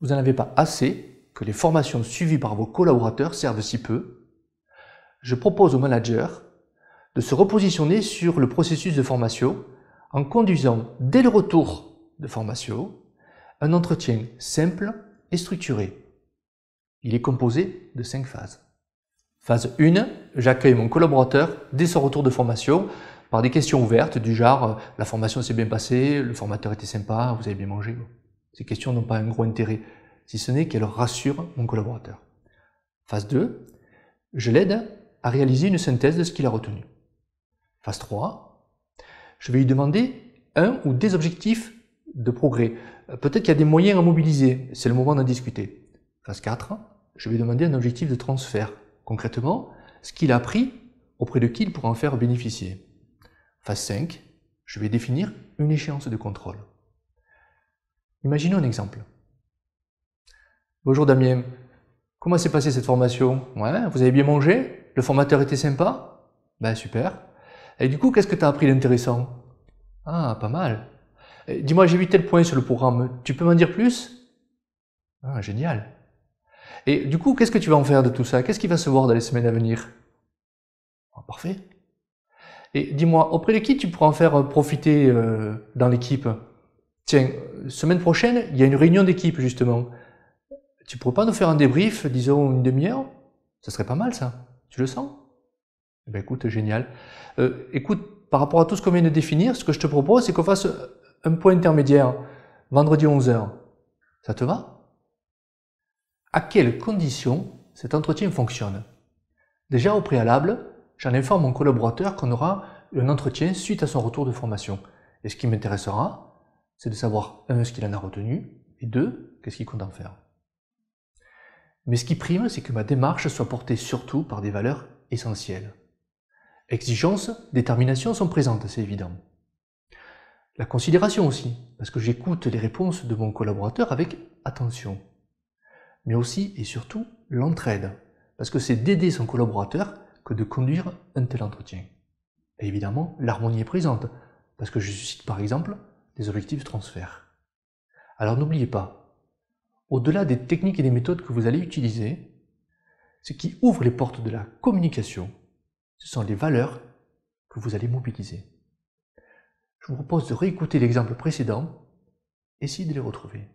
Vous n'en avez pas assez que les formations suivies par vos collaborateurs servent si peu. Je propose aux managers de se repositionner sur le processus de formation en conduisant dès le retour de formation un entretien simple et structuré. Il est composé de 5 phases. Phase 1, j'accueille mon collaborateur dès son retour de formation par des questions ouvertes du genre « la formation s'est bien passée, le formateur était sympa, vous avez bien mangé ». Ces questions n'ont pas un gros intérêt, si ce n'est qu'elles rassurent mon collaborateur. Phase 2, je l'aide à réaliser une synthèse de ce qu'il a retenu. Phase 3, je vais lui demander un ou des objectifs de progrès. Peut-être qu'il y a des moyens à mobiliser, c'est le moment d'en discuter. Phase 4, je vais demander un objectif de transfert. Concrètement, ce qu'il a appris, auprès de qui il pourra en faire bénéficier. Phase 5, je vais définir une échéance de contrôle. Imaginons un exemple. Bonjour Damien, comment s'est passée cette formation? Ouais, vous avez bien mangé? Le formateur était sympa? Ben super. Et du coup, qu'est-ce que tu as appris d'intéressant? Ah, pas mal. Dis-moi, j'ai vu tel point sur le programme, tu peux m'en dire plus? Ah, génial. Et du coup, qu'est-ce que tu vas en faire de tout ça? Qu'est-ce qui va se voir dans les semaines à venir? Ah, parfait. Et dis-moi, auprès de qui tu pourras en faire profiter dans l'équipe? Tiens, semaine prochaine, il y a une réunion d'équipe justement. Tu pourrais pas nous faire un débrief, disons une demi-heure? Ça serait pas mal ça. Tu le sens? Eh ben écoute, génial. Écoute, par rapport à tout ce qu'on vient de définir, ce que je te propose, c'est qu'on fasse un point intermédiaire, vendredi 11h. Ça te va? À quelles conditions cet entretien fonctionne? Déjà au préalable, j'en informe mon collaborateur qu'on aura un entretien suite à son retour de formation. Et ce qui m'intéressera, c'est de savoir 1, ce qu'il en a retenu, et 2, qu'est-ce qu'il compte en faire. Mais ce qui prime, c'est que ma démarche soit portée surtout par des valeurs essentielles. Exigence, détermination sont présentes, c'est évident. La considération aussi, parce que j'écoute les réponses de mon collaborateur avec attention. Mais aussi et surtout l'entraide, parce que c'est d'aider son collaborateur que de conduire un tel entretien. Et évidemment, l'harmonie est présente, parce que je suscite par exemple des objectifs de transfert. Alors n'oubliez pas, au-delà des techniques et des méthodes que vous allez utiliser, ce qui ouvre les portes de la communication, ce sont les valeurs que vous allez mobiliser. Je vous propose de réécouter l'exemple précédent, essayez de les retrouver.